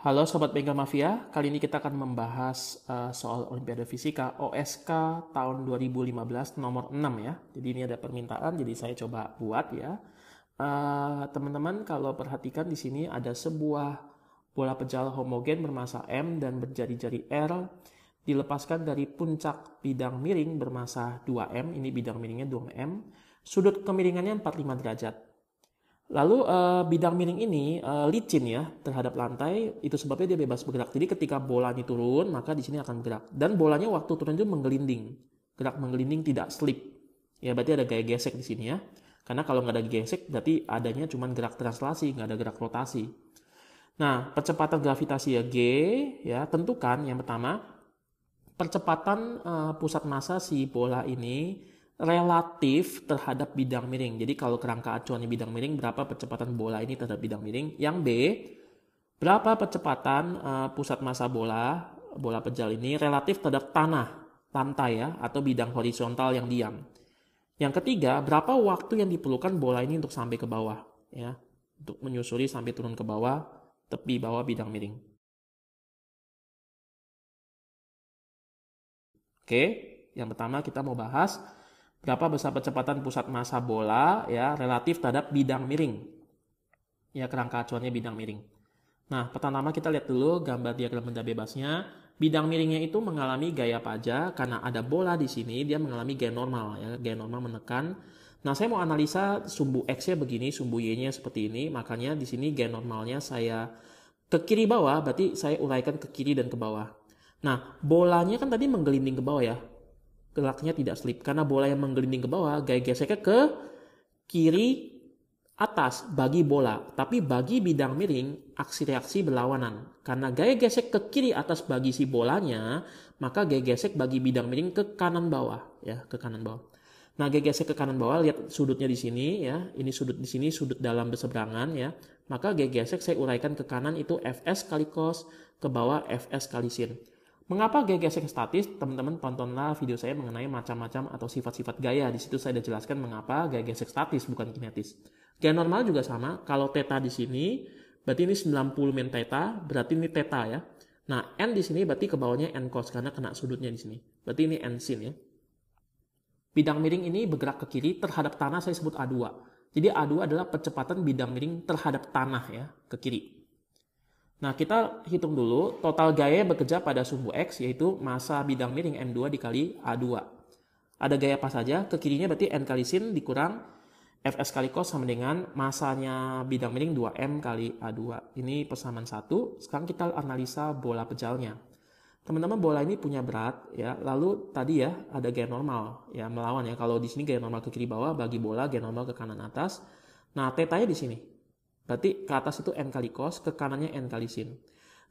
Halo Sobat Bengkel Mafia, kali ini kita akan membahas soal Olimpiade Fisika OSK tahun 2015 nomor 6 ya. Jadi ini ada permintaan, jadi saya coba buat ya. Teman-teman kalau perhatikan di sini ada sebuah bola pejal homogen bermassa M dan berjari-jari R dilepaskan dari puncak bidang miring bermassa 2M, ini bidang miringnya 2M, sudut kemiringannya 45 derajat. Lalu bidang miring ini licin ya terhadap lantai, itu sebabnya dia bebas bergerak. Jadi ketika bola ini turun, maka di sini akan bergerak. Dan bolanya waktu turun itu menggelinding, gerak menggelinding tidak slip. Ya berarti ada gaya gesek di sini ya. Karena kalau nggak ada gesek, berarti adanya cuma gerak translasi, nggak ada gerak rotasi. Nah, percepatan gravitasi ya G, ya tentukan yang pertama percepatan pusat massa si bola ini relatif terhadap bidang miring. Jadi kalau kerangka acuannya bidang miring, berapa percepatan bola ini terhadap bidang miring? Yang B, berapa percepatan pusat massa bola pejal ini relatif terhadap tanah, lantai ya, atau bidang horizontal yang diam. Yang ketiga, berapa waktu yang diperlukan bola ini untuk sampai ke bawah, ya, untuk menyusuri sampai turun ke bawah, tepi bawah bidang miring. Oke, yang pertama kita mau bahas berapa besar percepatan pusat massa bola ya relatif terhadap bidang miring. Ya kerangka acuannya bidang miring. Nah, pertama kita lihat dulu gambar diagram benda bebasnya. Bidang miringnya itu mengalami gaya paja karena ada bola di sini, dia mengalami gaya normal ya, gaya normal menekan. Nah, saya mau analisa sumbu X-nya begini, sumbu Y-nya seperti ini, makanya di sini gaya normalnya saya ke kiri bawah, berarti saya uraikan ke kiri dan ke bawah. Nah, bolanya kan tadi menggelinding ke bawah ya. Geraknya tidak slip karena bola yang menggelinding ke bawah, gaya geseknya ke kiri atas bagi bola, tapi bagi bidang miring aksi reaksi berlawanan. Karena gaya gesek ke kiri atas bagi si bolanya, maka gaya gesek bagi bidang miring ke kanan bawah ya, ke kanan bawah. Nah, gaya gesek ke kanan bawah, lihat sudutnya di sini ya. Ini sudut di sini, sudut dalam berseberangan ya. Maka gaya gesek saya uraikan ke kanan itu Fs kali cos, ke bawah Fs kali sin. Mengapa gaya gesek statis? Teman-teman tontonlah video saya mengenai macam-macam atau sifat-sifat gaya. Di situ saya sudah jelaskan mengapa gaya gesek statis bukan kinetis. Gaya normal juga sama. Kalau theta di sini, berarti ini 90 min theta, berarti ini theta ya. Nah, n di sini berarti ke bawahnya n cos karena kena sudutnya di sini. Berarti ini n sin ya. Bidang miring ini bergerak ke kiri terhadap tanah saya sebut A2. Jadi A2 adalah percepatan bidang miring terhadap tanah ya, ke kiri. Nah, kita hitung dulu total gaya bekerja pada sumbu X, yaitu massa bidang miring M2 dikali A2. Ada gaya apa saja? Ke kirinya berarti N kali sin dikurang Fs kali cos sama dengan massanya bidang miring 2M kali A2. Ini persamaan 1. Sekarang kita analisa bola pejalnya. Teman-teman, bola ini punya berat ya. Lalu tadi ya ada gaya normal ya melawan ya. Kalau di sini gaya normal ke kiri bawah, bagi bola gaya normal ke kanan atas. Nah, tetanya di sini. Berarti ke atas itu N kali cos, ke kanannya N kali sin.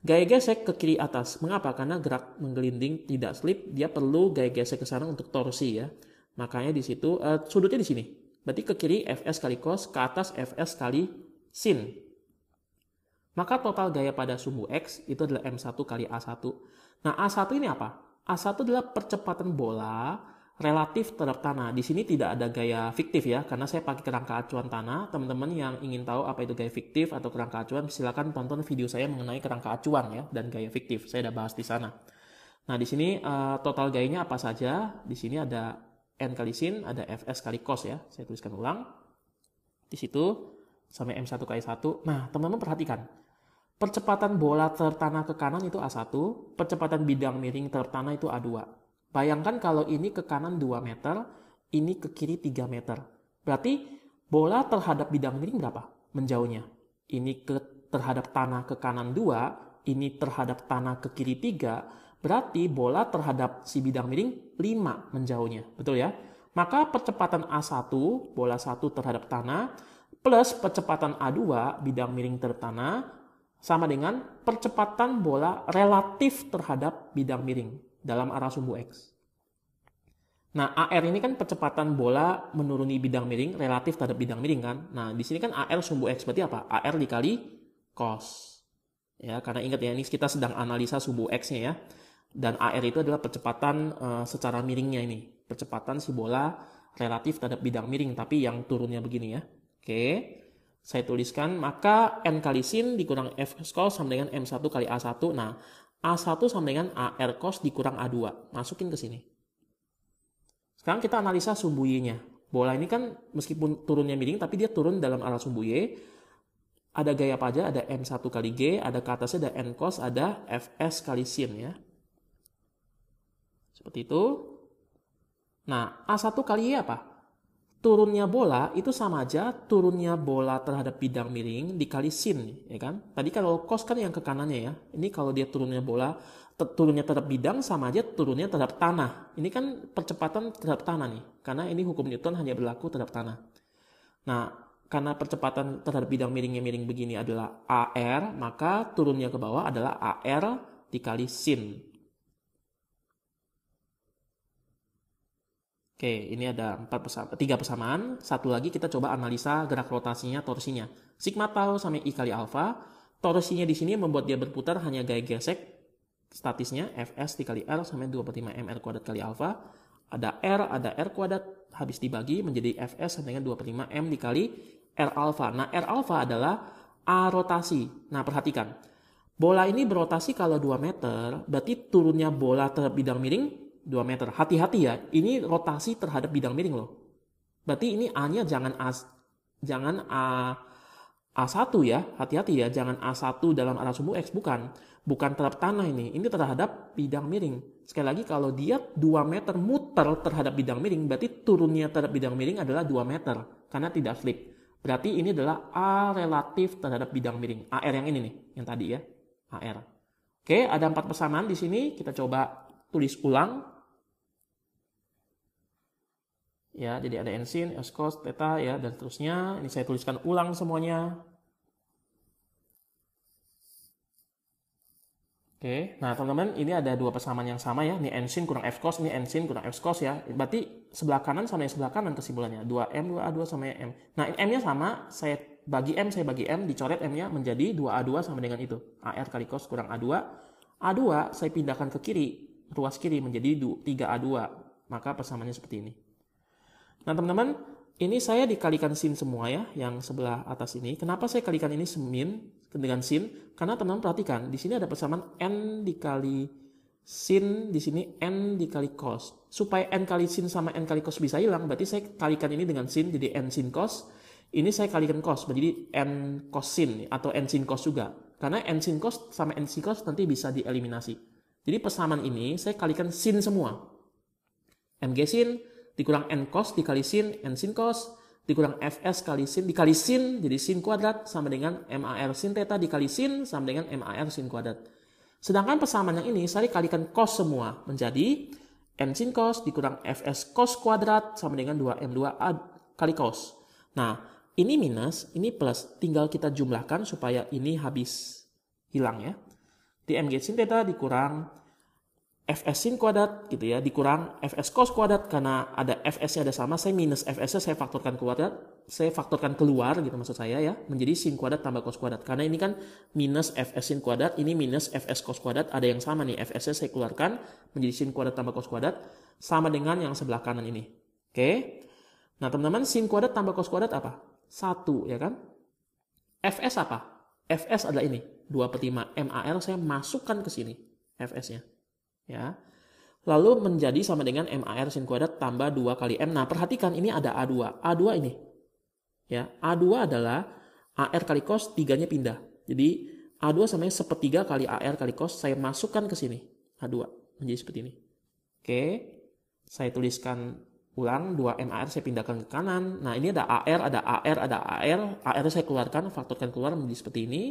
Gaya gesek ke kiri atas. Mengapa? Karena gerak menggelinding tidak slip, dia perlu gaya gesek ke sana untuk torsi ya. Makanya di situ sudutnya di sini. Berarti ke kiri Fs kali cos, ke atas Fs kali sin. Maka total gaya pada sumbu X itu adalah M1 kali A1. Nah, A1 ini apa? A1 adalah percepatan bola relatif terhadap tanah. Di sini tidak ada gaya fiktif ya, karena saya pakai kerangka acuan tanah. Teman-teman yang ingin tahu apa itu gaya fiktif atau kerangka acuan, silakan tonton video saya mengenai kerangka acuan ya dan gaya fiktif. Saya sudah bahas di sana. Nah, di sini total gayanya apa saja? Di sini ada N kali sin, ada Fs kali cos ya. Saya tuliskan ulang. Di situ sampai M1 kali 1. Nah, teman-teman perhatikan. Percepatan bola tertanah ke kanan itu A1, percepatan bidang miring tertanah itu A2. Bayangkan kalau ini ke kanan 2 meter, ini ke kiri 3 meter. Berarti bola terhadap bidang miring berapa? Menjauhnya. Ini terhadap tanah ke kanan 2, ini terhadap tanah ke kiri 3, berarti bola terhadap si bidang miring 5 menjauhnya. Betul ya? Maka percepatan A1, bola 1 terhadap tanah, plus percepatan A2, bidang miring tertanah, sama dengan percepatan bola relatif terhadap bidang miring dalam arah sumbu X. Nah, AR ini kan percepatan bola menuruni bidang miring relatif terhadap bidang miring kan. Nah, di sini kan AR sumbu X berarti apa? AR dikali cos. Ya, karena ingat ya, ini kita sedang analisa sumbu X-nya ya. Dan AR itu adalah percepatan secara miringnya ini. Percepatan si bola relatif terhadap bidang miring, tapi yang turunnya begini ya. Oke. Saya tuliskan, maka N kali sin dikurang F cos sama dengan M1 kali A1. Nah, A1 sama dengan AR cos dikurang A2. Masukin ke sini. Sekarang kita analisa sumbu Y-nya. Bola ini kan meskipun turunnya miring, tapi dia turun dalam arah sumbu Y. Ada gaya apa aja? Ada M1 kali G, ada ke atasnya ada N cos, ada Fs kali sin ya. Seperti itu. Nah, A1 kali Y apa? Turunnya bola itu sama aja turunnya bola terhadap bidang miring dikali sin, ya kan? Tadi kalau cos kan yang ke kanannya ya. Ini kalau dia turunnya bola, turunnya terhadap bidang sama aja turunnya terhadap tanah. Ini kan percepatan terhadap tanah nih, karena ini hukum Newton hanya berlaku terhadap tanah. Nah, karena percepatan terhadap bidang miringnya miring begini adalah AR, maka turunnya ke bawah adalah AR dikali sin. Oke, ini ada 3 persamaan. Satu lagi kita coba analisa gerak rotasinya, torsinya. Sigma tau sama I kali alfa. Torsinya di sini membuat dia berputar hanya gaya gesek. Statisnya Fs dikali R sama 2/5 mr kuadrat kali alfa. Ada R kuadrat. Habis dibagi menjadi Fs sama dengan 2/5 m dikali R alfa. Nah, R alfa adalah A rotasi. Nah, perhatikan. Bola ini berotasi kalau 2 meter, berarti turunnya bola terhadap bidang miring 2 meter. Hati-hati ya, ini rotasi terhadap bidang miring loh. Berarti ini A-nya jangan A1 ya, hati-hati ya, jangan A1 dalam arah sumbu X, bukan terhadap tanah ini terhadap bidang miring. Sekali lagi, kalau dia 2 meter muter terhadap bidang miring, berarti turunnya terhadap bidang miring adalah 2 meter, karena tidak slip. Berarti ini adalah A relatif terhadap bidang miring, AR yang ini nih, yang tadi ya, AR. Oke, ada 4 persamaan di sini, kita coba tulis ulang. Ya, jadi ada N sin, S cos, theta ya, dan seterusnya. Ini saya tuliskan ulang semuanya. Oke, nah teman-teman, ini ada 2 persamaan yang sama ya. Ini N sin kurang F cos, ini N sin kurang F cos ya. Berarti sebelah kanan sama yang sebelah kanan kesimpulannya. 2M, 2A2 sama M. Nah, M-nya sama, saya bagi M, dicoret M-nya menjadi 2A2 sama dengan itu. AR kali cos kurang A2. A2 saya pindahkan ke kiri, ruas kiri menjadi 3A2. Maka persamaannya seperti ini. Nah teman-teman, ini saya dikalikan sin semua ya, yang sebelah atas ini. Kenapa saya kalikan ini min dengan sin? Karena teman-teman perhatikan, di sini ada persamaan N dikali sin, di sini N dikali cos. Supaya N kali sin sama N kali cos bisa hilang, berarti saya kalikan ini dengan sin, jadi N sin cos. Ini saya kalikan cos, menjadi N cos sin atau N sin cos juga. Karena N sin cos sama N sin cos nanti bisa dieliminasi. Jadi persamaan ini saya kalikan sin semua. Mg sin dikurang N cos dikali sin, N sin cos, dikurang Fs kali sin, dikali sin, jadi sin kuadrat, sama dengan MAR sin theta dikali sin, sama dengan MAR sin kuadrat. Sedangkan persamaan yang ini, saya kalikan cos semua, menjadi N sin cos dikurang Fs cos kuadrat, sama dengan 2M2A kali cos. Nah, ini minus, ini plus, tinggal kita jumlahkan supaya ini habis hilang ya. Di Mg sin theta dikurang Fs sin kuadrat gitu ya, dikurang Fs cos kuadrat, karena ada Fs-nya ada sama, saya minus Fs-nya saya faktorkan keluar gitu maksud saya ya, menjadi sin kuadrat tambah cos kuadrat. Karena ini kan minus Fs sin kuadrat, ini minus Fs cos kuadrat, ada yang sama nih, Fs-nya saya keluarkan menjadi sin kuadrat tambah cos kuadrat, sama dengan yang sebelah kanan ini. Oke. Nah teman-teman, sin kuadrat tambah cos kuadrat apa? 1 ya kan? Fs apa? Fs adalah ini, 2/5 MAR, saya masukkan ke sini Fs-nya. Ya, lalu menjadi sama dengan MAR sin kuadrat tambah 2 kali M. Nah, perhatikan ini ada A2. A2 ini. Ya, A2 adalah AR kali cos, 3-nya pindah. Jadi, A2 sama 1/3 kali AR kali cos, saya masukkan ke sini. A2 menjadi seperti ini. Oke, saya tuliskan ulang, 2 MAR saya pindahkan ke kanan. Nah, ini ada AR, ada AR, ada AR. AR saya keluarkan, faktorkan keluar menjadi seperti ini.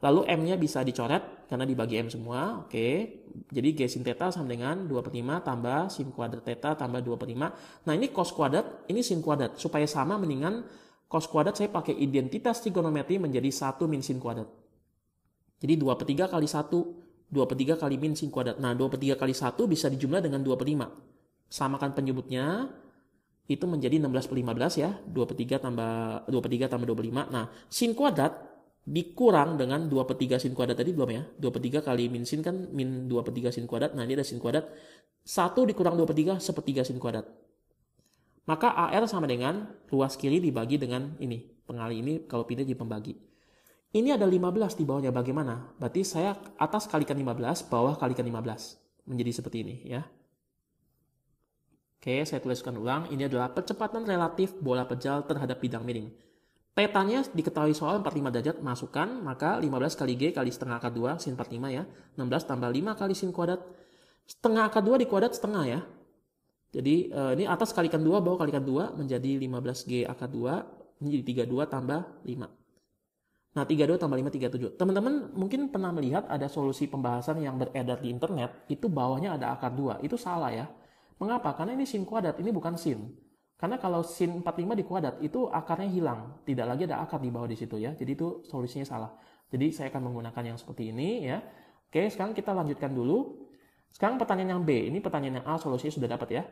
Lalu M-nya bisa dicoret karena dibagi M semua. Oke. Jadi G sin theta sama dengan 2/5 tambah sin kuadrat theta tambah 2/5. Nah, ini cos kuadrat, ini sin kuadrat. Supaya sama, mendingan cos kuadrat saya pakai identitas trigonometri menjadi 1 min sin kuadrat. Jadi 2/3 kali 1, 2/3 kali min sin kuadrat. Nah, 2/3 kali 1 bisa dijumlah dengan 2/5. Samakan penyebutnya, itu menjadi 16/15 ya. 2/3 tambah 25. Nah, sin kuadrat dikurang dengan 2/3 sin kuadrat tadi belum ya. 2/3 kali min sin kan min 2/3 sin kuadrat. Nah, ini ada sin kuadrat. 1 dikurang 2/3, 1/3 sin kuadrat. Maka AR sama dengan ruas kiri dibagi dengan ini, Pengali ini kalau pindah jadi pembagi. Ini ada 15 di bawahnya, bagaimana? Berarti saya atas kalikan 15, bawah kalikan 15. Menjadi seperti ini ya. Oke, saya tuliskan ulang. Ini adalah percepatan relatif bola pejal terhadap bidang miring. Tetanya diketahui soal 45 derajat, masukkan, maka 15 kali G kali setengah akar 2, sin 45 ya. 16 tambah 5 kali sin kuadrat. Setengah akar 2 dikuadrat setengah ya. Jadi ini atas kalikan 2, bawah kalikan 2, menjadi 15G akar 2. Ini jadi 32 tambah 5. Nah, 32 tambah 5, 37. Teman-teman mungkin pernah melihat ada solusi pembahasan yang beredar di internet, itu bawahnya ada akar 2. Itu salah ya. Mengapa? Karena ini sin kuadrat, ini bukan sin. Karena kalau sin 45 di kuadrat, itu akarnya hilang. Tidak lagi ada akar di bawah di situ ya. Jadi itu solusinya salah. Jadi saya akan menggunakan yang seperti ini ya. Oke, sekarang kita lanjutkan dulu. Sekarang pertanyaan yang B. Ini pertanyaan yang A, solusinya sudah dapat ya.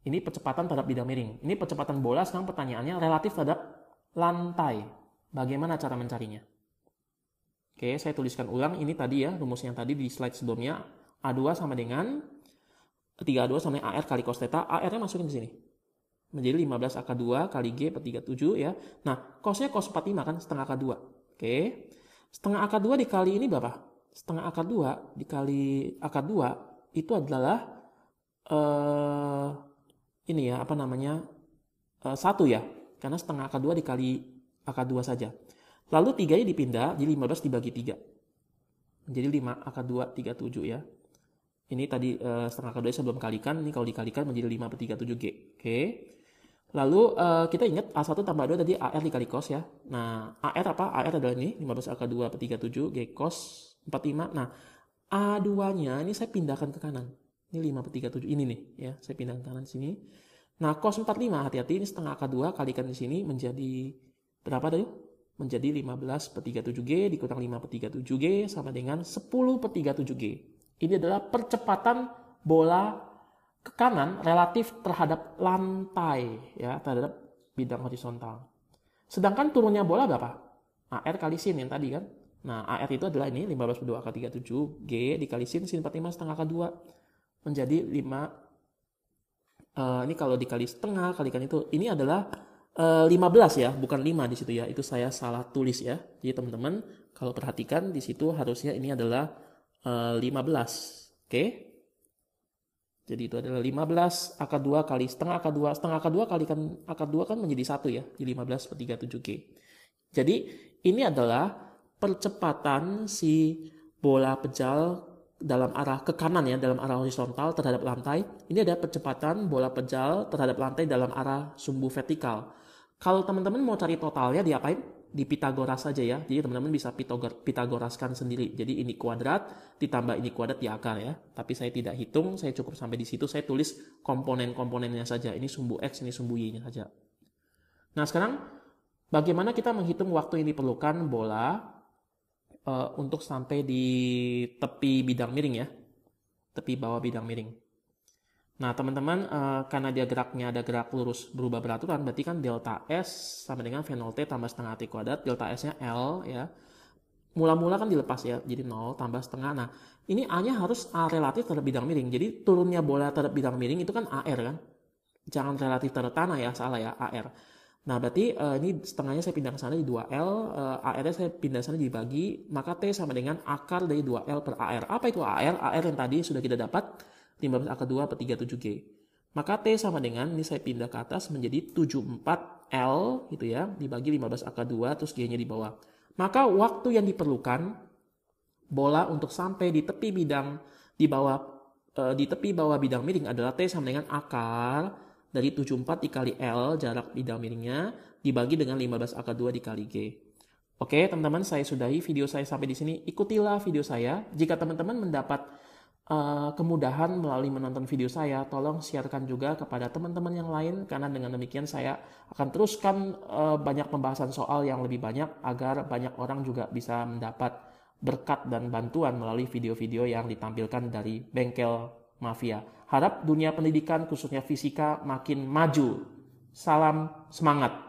Ini percepatan terhadap bidang miring. Ini percepatan bola, sekarang pertanyaannya relatif terhadap lantai. Bagaimana cara mencarinya? Oke, saya tuliskan ulang. Ini tadi ya, rumus yang tadi di slide sebelumnya. A2 sama dengan 3A2 sama dengan AR kali cos theta. AR-nya masukin di sini. Menjadi 15 akar 2 kali G per 37 ya. Nah, cosnya cos 45 kan, setengah akar 2. Oke. Setengah akar 2 dikali ini berapa? Setengah akar 2 dikali akar 2 itu adalah ini ya, apa namanya? 1 ya. Karena setengah akar 2 dikali akar 2 saja. Lalu 3-nya dipindah, jadi 15 dibagi 3. Jadi 5 akar 2, 37 ya. Ini tadi setengah akar 2 saya belum kalikan. Ini kalau dikalikan menjadi 5 per 37G. Oke. Lalu kita ingat A1 tambah 2 tadi AR dikali cos ya. Nah, AR apa? AR adalah ini 15 akar 2 per 37 G cos 45. Nah, A2-nya ini saya pindahkan ke kanan. Ini 5 per 37 ini nih ya. Saya pindahkan ke kanan sini. Nah, cos 45 hati-hati ini setengah akar 2 kalikan di sini menjadi berapa tadi? Menjadi 15 per 37G dikurang 5 per 37G sama dengan 10 per 37G. Ini adalah percepatan bola ke kanan relatif terhadap lantai ya, terhadap bidang horizontal. Sedangkan turunnya bola berapa? AR kali sin yang tadi kan. Nah, AR itu adalah ini 15 per 2 akar 37 G dikali sin 45 setengah akar 2 menjadi 5. Ini kalau dikali setengah kalikan itu ini adalah 15 ya, bukan 5 di situ ya. Itu saya salah tulis ya. Jadi teman-teman kalau perhatikan di situ harusnya ini adalah 15. Oke. Jadi itu adalah 15 akar 2 kali setengah akar 2. Setengah akar 2 kalikan akar 2 kan menjadi 1 ya. Jadi 15 per 37G. Jadi ini adalah percepatan si bola pejal dalam arah ke kanan ya, dalam arah horizontal terhadap lantai. Ini ada percepatan bola pejal terhadap lantai dalam arah sumbu vertikal. Kalau teman-teman mau cari totalnya diapain? Di Pitagoras saja ya. Jadi teman-teman bisa Pitagoraskan sendiri. Jadi ini kuadrat ditambah ini kuadrat di akar ya. Tapi saya tidak hitung, saya cukup sampai di situ. Saya tulis komponen-komponennya saja. Ini sumbu X, ini sumbu Y-nya saja. Nah sekarang bagaimana kita menghitung waktu yang diperlukan bola untuk sampai di tepi bidang miring ya. Tepi bawah bidang miring. Nah teman-teman karena dia geraknya ada gerak lurus berubah beraturan, berarti kan delta S sama dengan V0T tambah setengah T kuadrat, delta S-nya L ya. Mula-mula kan dilepas ya, jadi 0 tambah setengah. Nah ini A-nya harus A relatif terhadap bidang miring. Jadi turunnya bola terhadap bidang miring itu kan AR kan. Jangan relatif terhadap tanah ya, salah ya, AR. Nah berarti ini setengahnya saya pindah ke sana di 2L, AR-nya saya pindah ke sana dibagi, maka T sama dengan akar dari 2L per AR. Apa itu AR? AR yang tadi sudah kita dapat 15 akar 2 per 37G. Maka T sama dengan, ini saya pindah ke atas menjadi 74L gitu ya, dibagi 15 akar 2 terus G-nya di bawah. Maka waktu yang diperlukan bola untuk sampai di tepi bidang di tepi bawah bidang miring adalah T sama dengan akar dari 74 dikali L jarak bidang miringnya dibagi dengan 15 akar 2 dikali G. Oke, teman-teman, saya sudahi video saya sampai di sini. Ikutilah video saya. Jika teman-teman mendapat kemudahan melalui menonton video saya, tolong sharekan juga kepada teman-teman yang lain karena dengan demikian saya akan teruskan banyak pembahasan soal yang lebih banyak agar banyak orang juga bisa mendapat berkat dan bantuan melalui video-video yang ditampilkan dari Bengkel Mafia. Harap dunia pendidikan khususnya fisika makin maju. Salam semangat.